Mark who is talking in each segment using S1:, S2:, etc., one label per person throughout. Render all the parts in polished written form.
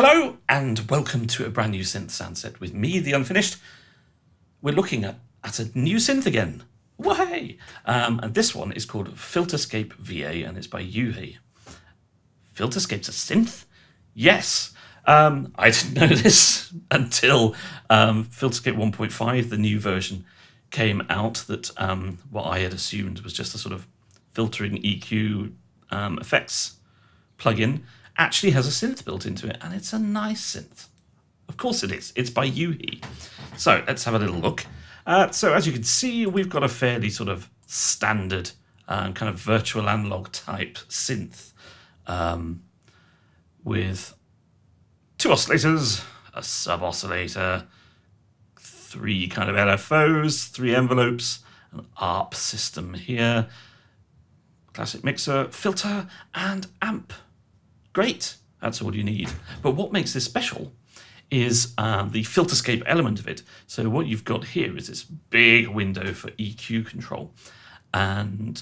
S1: Hello and welcome to a brand new synth soundset with me, the Unfinished. We're looking at a new synth again. Why? And this one is called Filterscape VA and it's by UV. Filterscape's a synth? Yes. I didn't know this until Filterscape 1.5, the new version, came out that what I had assumed was just a sort of filtering EQ effects plugin actually has a synth built into it, and it's a nice synth. Of course it is. It's by UV. So let's have a little look. So as you can see, we've got a fairly sort of standard kind of virtual analog type synth with two oscillators, a sub-oscillator, three kind of LFOs, three envelopes, an ARP system here, classic mixer, filter, and amp. Great, that's all you need. But what makes this special is the Filterscape element of it. So what you've got here is this big window for EQ control, and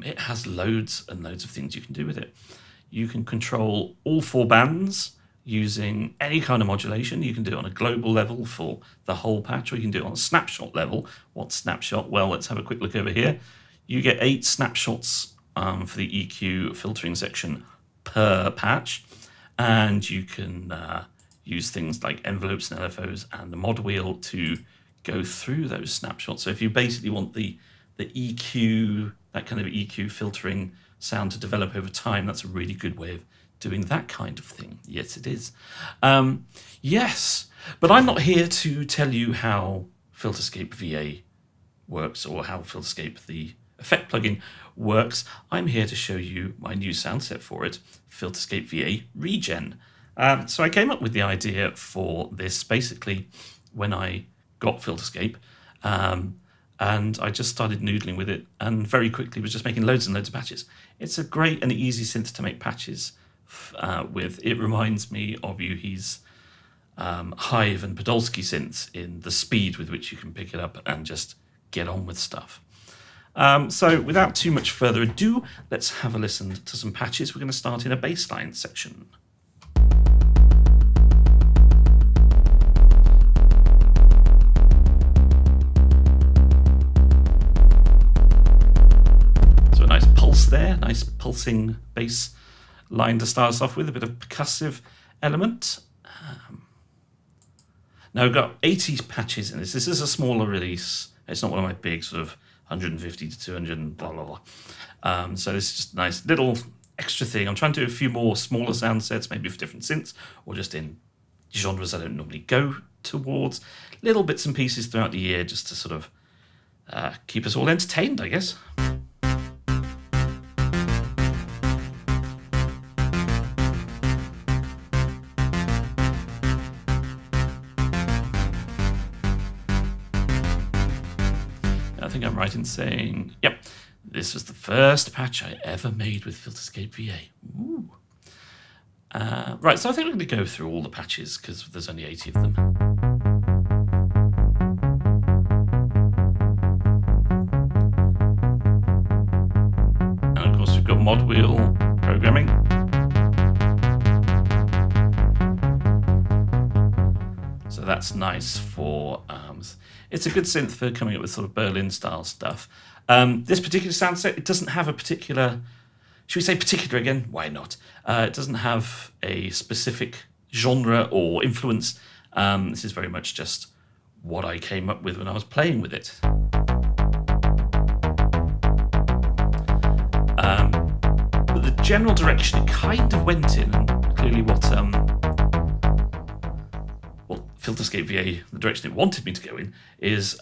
S1: it has loads and loads of things you can do with it. You can control all four bands using any kind of modulation. You can do it on a global level for the whole patch, or you can do it on a snapshot level. What snapshot? Well, let's have a quick look over here. You get 8 snapshots for the EQ filtering section per patch, and you can use things like envelopes and LFOs and the mod wheel to go through those snapshots. So if you basically want the EQ, that kind of EQ filtering sound to develop over time, that's a really good way of doing that kind of thing. Yes, it is. Yes, but I'm not here to tell you how Filterscape VA works or how Filterscape, the effect plugin, works. I'm here to show you my new soundset for it, Filterscape VA Regen. So I came up with the idea for this basically when I got Filterscape, and I just started noodling with it and very quickly was just making loads and loads of patches. It's a great and easy synth to make patches with. It reminds me of Yuhi's Hive and Podolsky synths in the speed with which you can pick it up and just get on with stuff. So without too much further ado, let's have a listen to some patches. We're going to start in a bassline section. So a nice pulse there, nice pulsing bass line to start us off with, a bit of percussive element. Now we've got 80 patches in this. This is a smaller release. It's not one of my big sort of 150 to 200 and blah, blah, blah. So this is just a nice little extra thing. I'm trying to do a few more smaller sound sets, maybe for different synths, or just in genres I don't normally go towards. Little bits and pieces throughout the year just to sort of keep us all entertained, I guess. I think I'm right in saying, yep, this was the first patch I ever made with Filterscape VA. Ooh. Right, so I think we're going to go through all the patches because there's only 80 of them. And of course we've got mod wheel programming. So that's nice for it's a good synth for coming up with sort of Berlin style stuff. This particular sound set, it doesn't have a particular, should we say particular again? Why not? It doesn't have a specific genre or influence. This is very much just what I came up with when I was playing with it. But the general direction it kind of went in, and clearly what Filterscape VA, the direction it wanted me to go in, is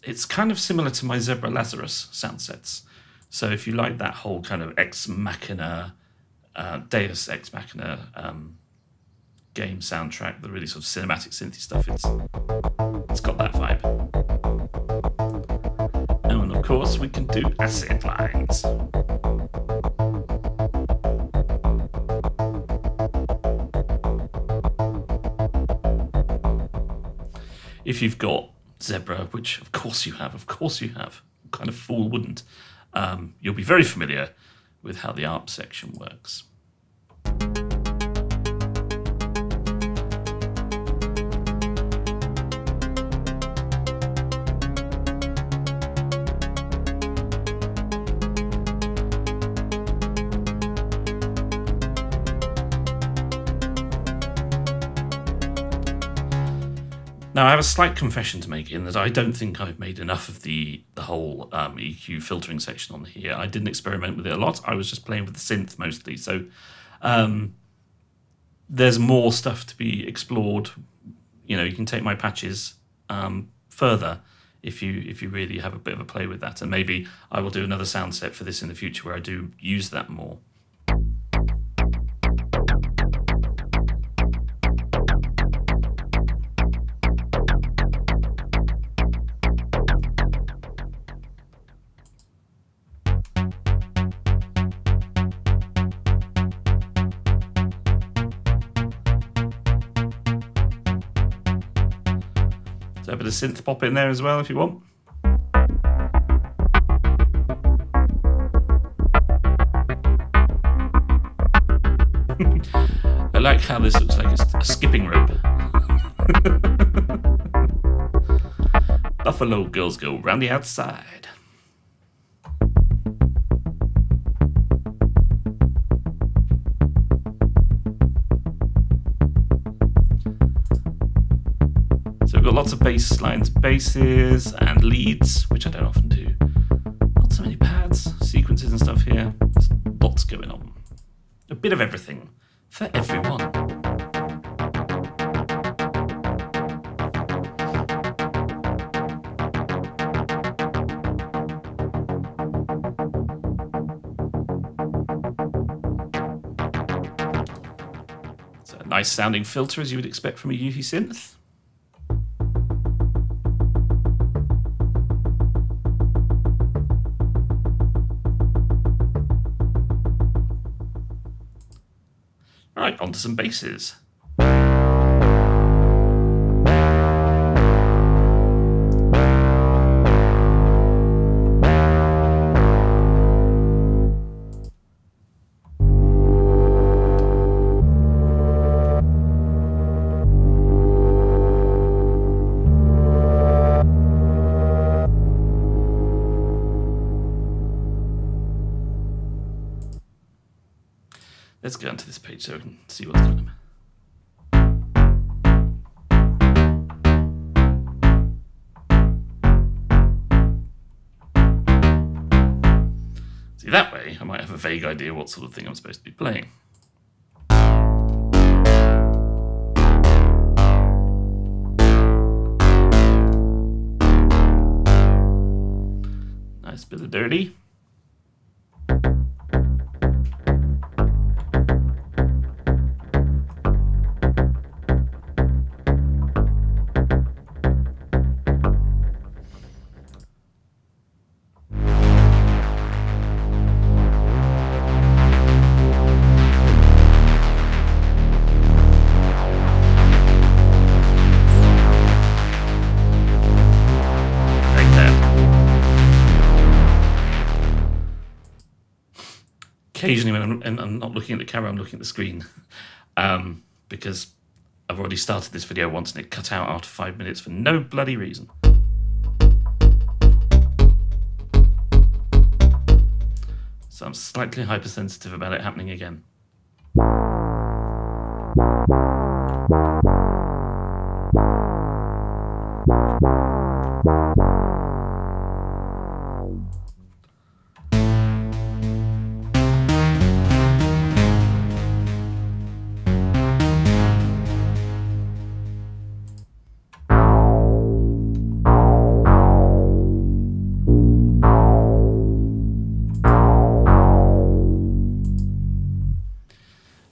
S1: it's kind of similar to my Zebra Lazarus sound sets. So if you like that whole kind of Ex Machina, Deus Ex Machina game soundtrack, the really sort of cinematic synthy stuff, it's got that vibe. And of course we can do acid lines. If you've got Zebra, which of course you have, what kind of fool wouldn't, you'll be very familiar with how the ARP section works. Now, I have a slight confession to make in that I don't think I've made enough of the whole EQ filtering section on here. I didn't experiment with it a lot. I was just playing with the synth mostly. So there's more stuff to be explored. You know, you can take my patches further if you really have a bit of a play with that. And maybe I will do another sound set for this in the future where I do use that more. So a bit of synth pop in there as well if you want. I like how this looks like a skipping rope. Buffalo girls go round the outside. So we've got lots of bass lines, basses, and leads, which I don't often do. Not so many pads, sequences and stuff here. There's lots going on. A bit of everything for everyone. So a nice sounding filter as you would expect from a UV synth. Right, onto some basses. Let's go onto this page so we can see what's going on. See, that way I might have a vague idea what sort of thing I'm supposed to be playing. Nice bit of dirty. Occasionally when I'm not looking at the camera, I'm looking at the screen because I've already started this video once and it cut out after 5 minutes for no bloody reason. So I'm slightly hypersensitive about it happening again.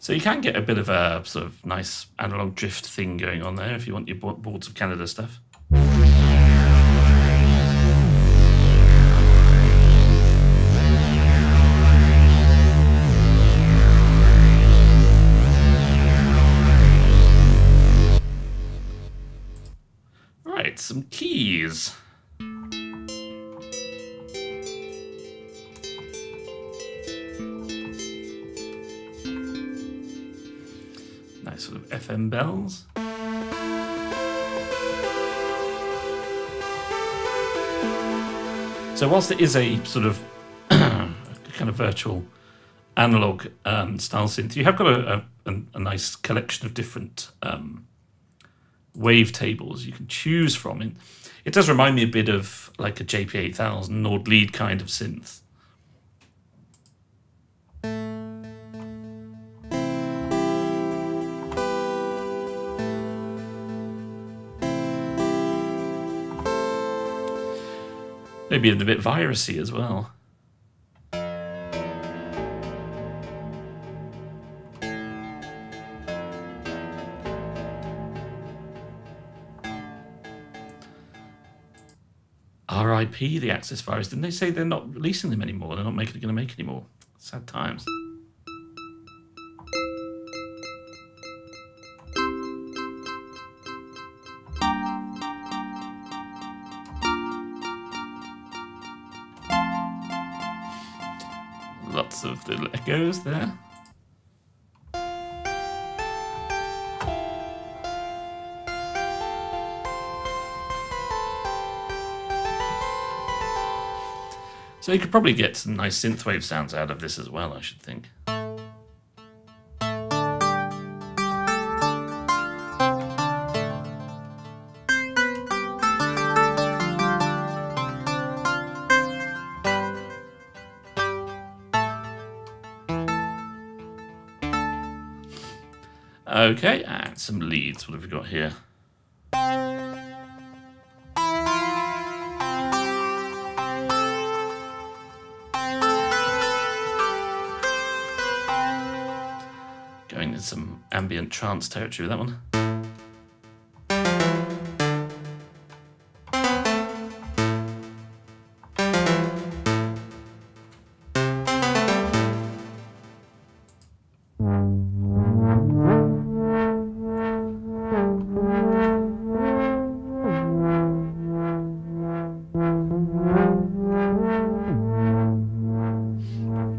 S1: So you can get a bit of a sort of nice analog drift thing going on there if you want your Boards of Canada stuff. Right, some keys. Nice sort of FM bells. So whilst it is a sort of kind of virtual analog style synth, you have got a nice collection of different wavetables you can choose from. It does remind me a bit of like a JP8000 Nord lead kind of synth. Maybe even a bit virusy as well. RIP the Axis virus. Didn't they say they're not releasing them anymore? They're not going to make any more. Sad times. Lots of little echoes there. So you could probably get some nice synthwave sounds out of this as well, I should think. Okay, and some leads. What have we got here? Going in some ambient trance territory with that one.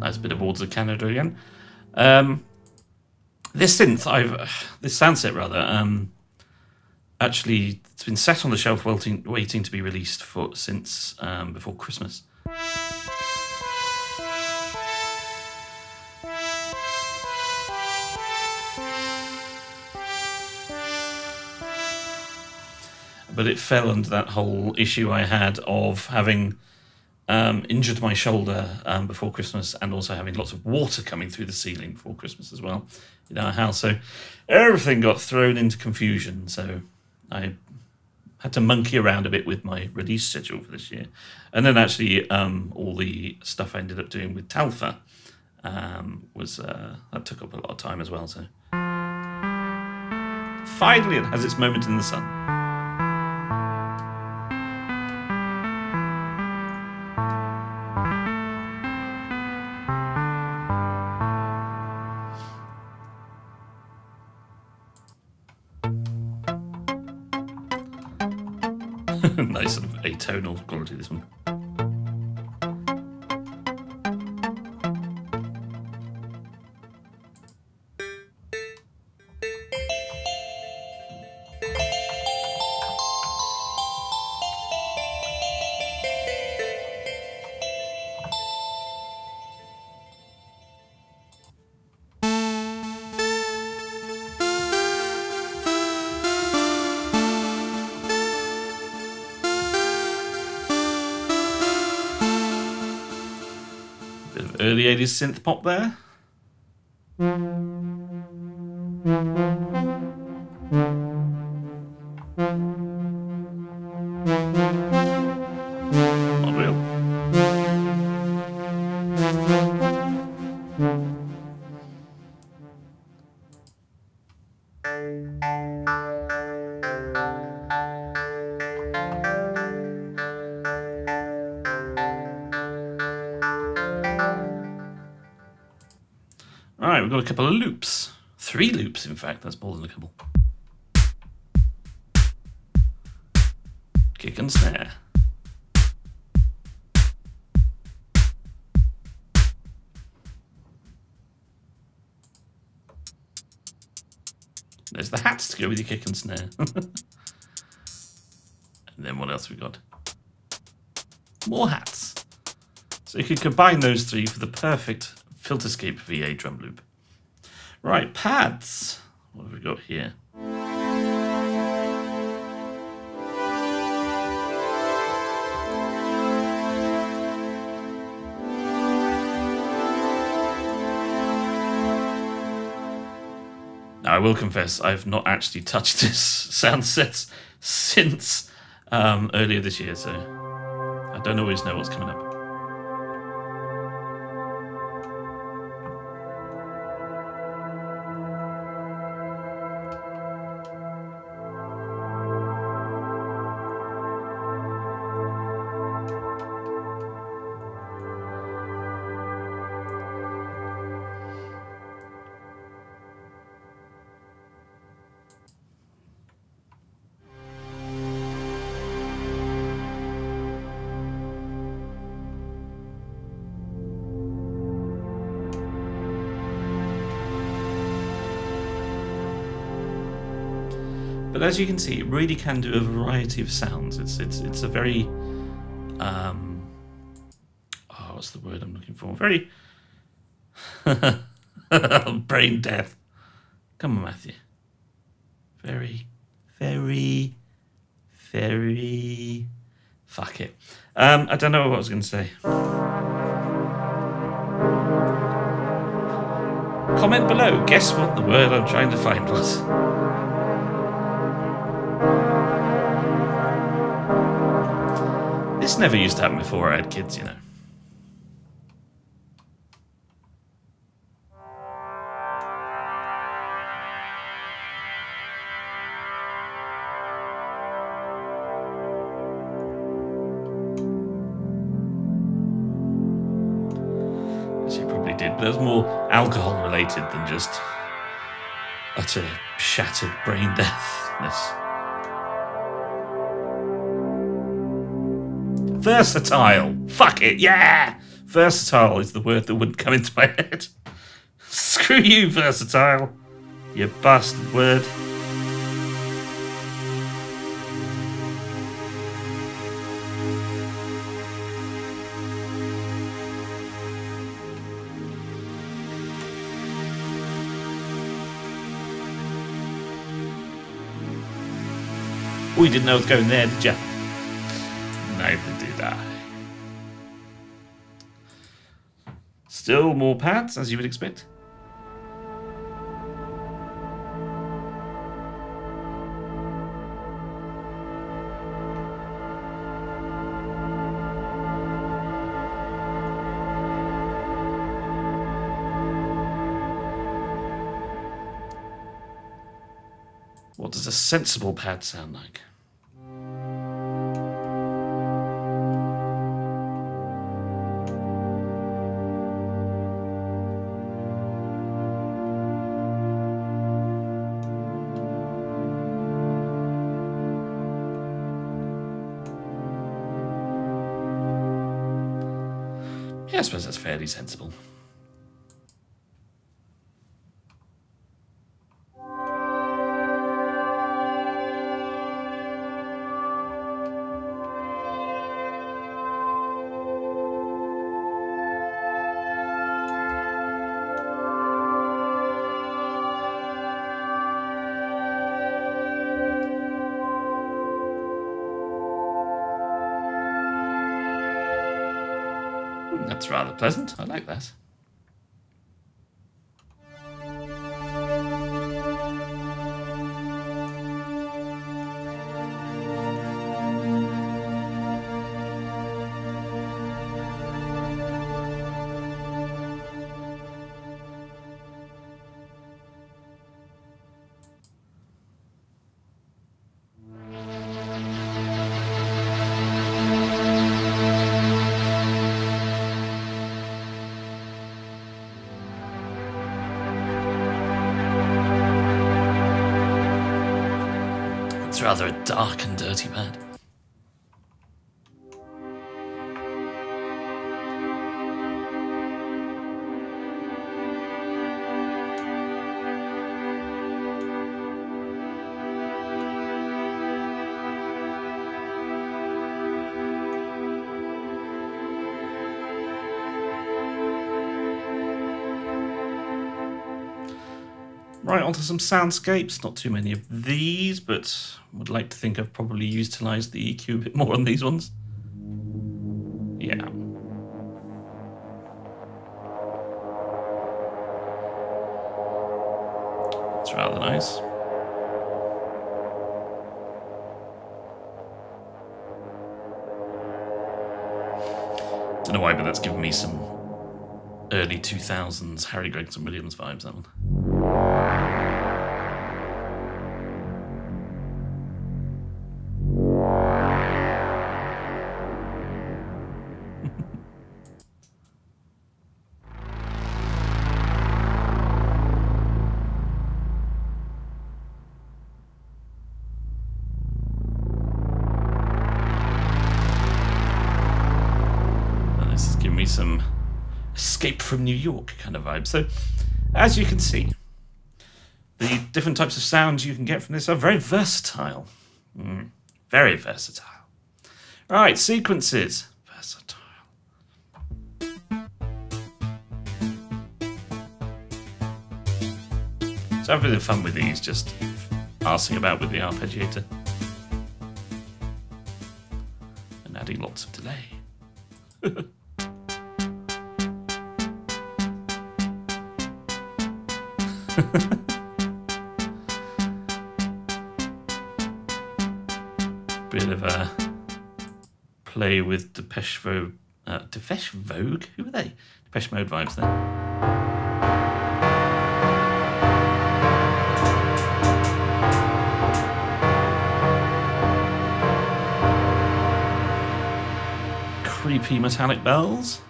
S1: Nice bit of Wards of Canada again. This synth, this soundset rather, actually it's been set on the shelf waiting to be released since before Christmas. But it fell under that whole issue I had of having injured my shoulder before Christmas, and also having lots of water coming through the ceiling before Christmas as well in our house. So everything got thrown into confusion. So I had to monkey around a bit with my release schedule for this year. And then actually all the stuff I ended up doing with Talfa that took up a lot of time as well. So finally it has its moment in the sun. Nice sort of atonal quality, this one. Early 80s synth pop there. Not real. All right, we've got a couple of loops. 3 loops, in fact. That's more than a couple. Kick and snare. There's the hats to go with your kick and snare. And then what else we got? More hats. So you can combine those 3 for the perfect Filterscape VA drum loop. Right, pads. What have we got here? will confess I've not actually touched this sound set since earlier this year, so I don't always know what's coming up. But as you can see, it really can do a variety of sounds. It's a very what's the word I'm looking for? Very brain death. Come on, Matthew. Very fuck it. I don't know what I was going to say. Comment below. Guess what the word I'm trying to find was. This never used to happen before I had kids, you know. As you probably did, but there was more alcohol related than just utter shattered brain deathness. Versatile. Fuck it, yeah! Versatile is the word that wouldn't come into my head. Screw you, versatile. You bastard word. Oh, you didn't know it was going there, did you? Neither did I. Still more pads, as you would expect. What does a sensible pad sound like? Yeah, I suppose that's fairly sensible. That's rather pleasant. I like that. It's rather a dark and dirty pad. Right, onto some soundscapes. Not too many of these, but would like to think I've probably utilised the EQ a bit more on these ones. Yeah. It's rather nice. Don't know why, but that's given me some early 2000s Harry Gregson Williams vibes, that one. This is giving me some Escape from New York kind of vibe. So, as you can see, the different types of sounds you can get from this are very versatile. Very versatile. Right, sequences. Versatile. So have a bit of fun with these, just arsing about with the arpeggiator. And adding lots of delay. Bit of a play with Depeche Vogue. Depeche Vogue? Who are they? Depeche Mode vibes there. Creepy metallic bells.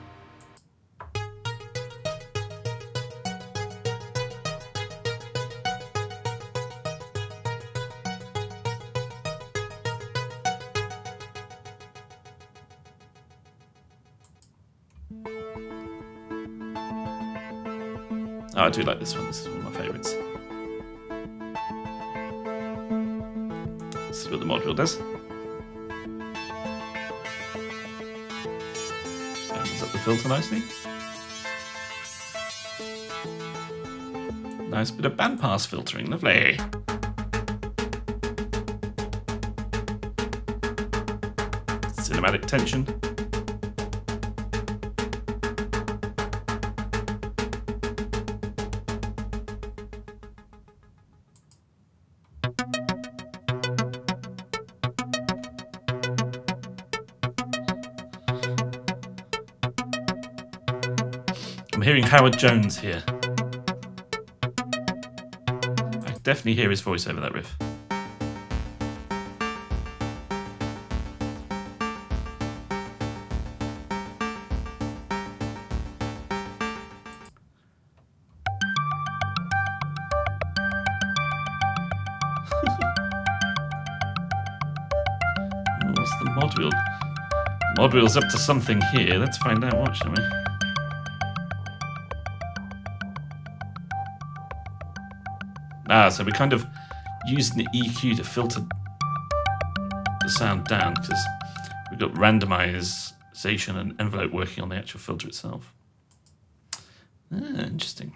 S1: Oh, I do like this one. This is one of my favourites. This is what the module does. Opens up the filter nicely. Nice bit of bandpass filtering, lovely. Cinematic tension. I'm hearing Howard Jones here. I can definitely hear his voice over that riff. What's the mod wheel? Mod wheel's up to something here. Let's find out what, shall we? So we're kind of using the EQ to filter the sound down because we've got randomization and envelope working on the actual filter itself. Interesting.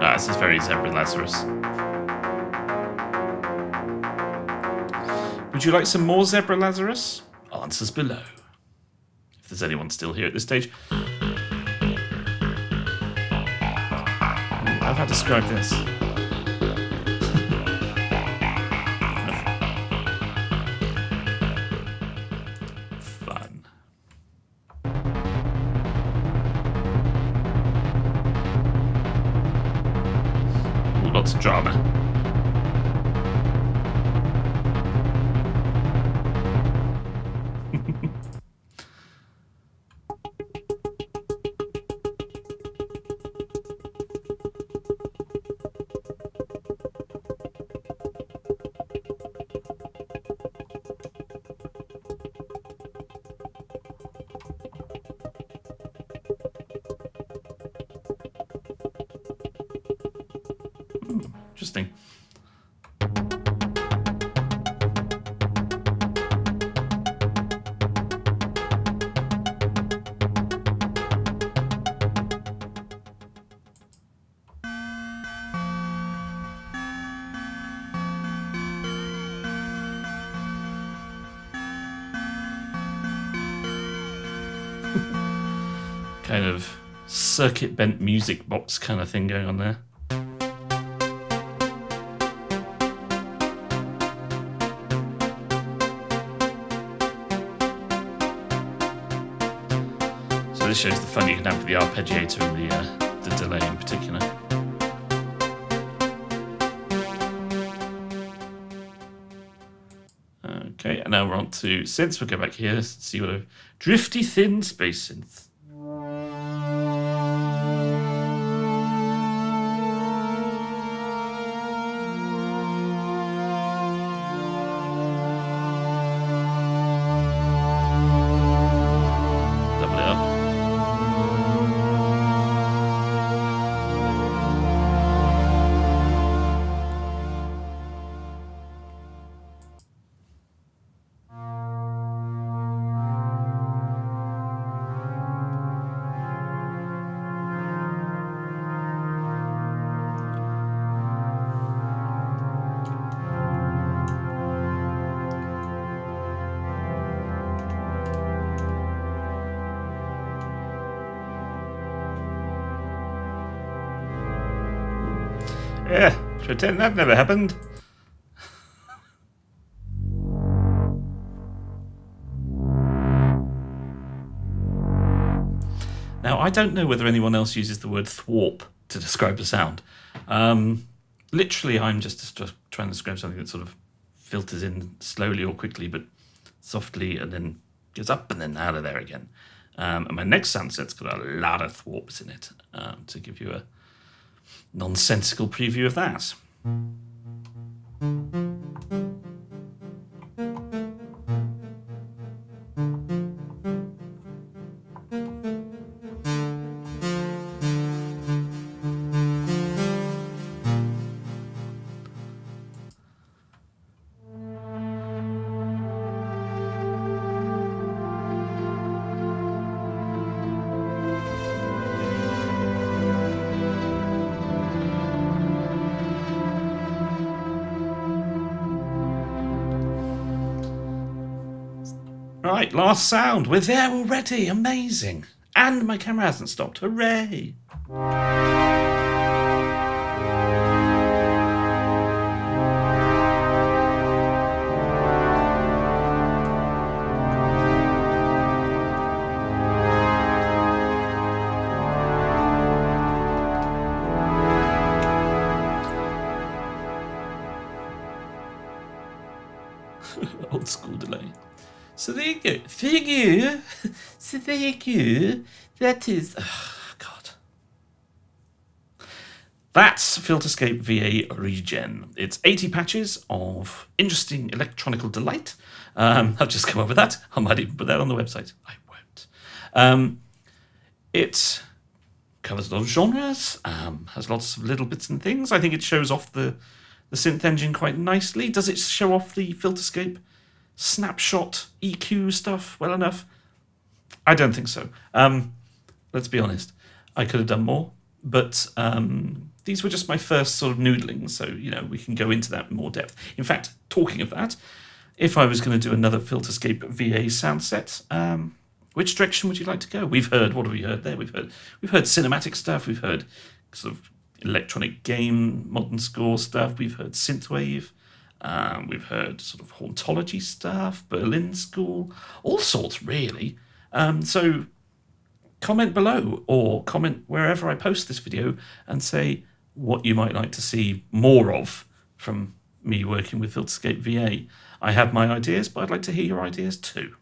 S1: This is very Zebra Lazarus. Would you like some more Zebra Lazarus? Answers below. If there's anyone still here at this stage. How to describe this? Fun. Ooh, lots of drama. Interesting. Kind of circuit bent music box kind of thing going on there. So this shows the fun you can have with the arpeggiator and the delay in particular. Okay, and now we're on to synths. We'll go back here, see what a drifty thin space synth. Double it up. Yeah, pretend that never happened. Now, I don't know whether anyone else uses the word thwarp to describe the sound. Literally, I'm just trying to describe something that sort of filters in slowly or quickly, but softly, and then goes up and then out of there again. And my next sound set's got a lot of thwarps in it to give you a nonsensical preview of that. Right, last sound. We're there already. Amazing. And my camera hasn't stopped. Hooray. Old school delay. So there you go. Thank you. So there you go. That is... Oh, God. That's Filterscape VA Regen. It's 80 patches of interesting electronical delight. I've just come up with that. I might even put that on the website. I won't. It covers a lot of genres, has lots of little bits and things. I think it shows off the synth engine quite nicely. Does it show off the Filterscape snapshot EQ stuff well enough? I don't think so. Let's be honest. I could have done more, but these were just my first sort of noodling, so you know we can go into that in more depth. In fact, talking of that, if I was going to do another Filterscape VA sound set, which direction would you like to go? We've heard, what have we heard there? We've heard cinematic stuff. We've heard sort of electronic game, modern score stuff. We've heard synthwave. We've heard sort of hauntology stuff, Berlin School, all sorts really. So comment below or comment wherever I post this video and say what you might like to see more of from me working with Filterscape VA. I have my ideas, but I'd like to hear your ideas too.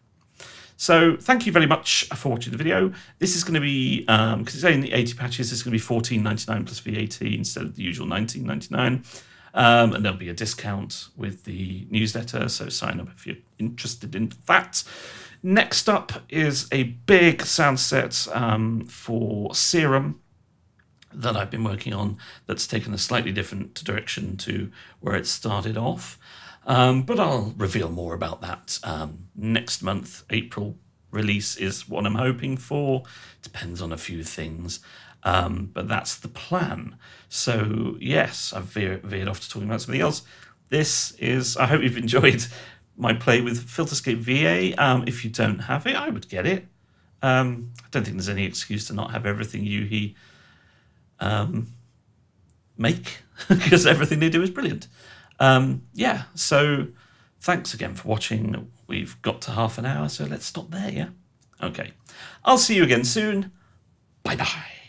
S1: So thank you very much for watching the video. This is going to be, because it's only 80 patches, it's going to be $14.99 plus VAT instead of the usual $19.99. And there'll be a discount with the newsletter, so sign up if you're interested in that. Next up is a big sound set for Serum that I've been working on that's taken a slightly different direction to where it started off. But I'll reveal more about that next month. April release is what I'm hoping for. Depends on a few things. But that's the plan. So yes, I've veered off to talking about something else. This is, I hope you've enjoyed my play with Filterscape VA. If you don't have it, I would get it. I don't think there's any excuse to not have everything he make, because everything they do is brilliant. Yeah, so thanks again for watching. We've got to half an hour, so let's stop there, yeah? Okay. I'll see you again soon. Bye-bye.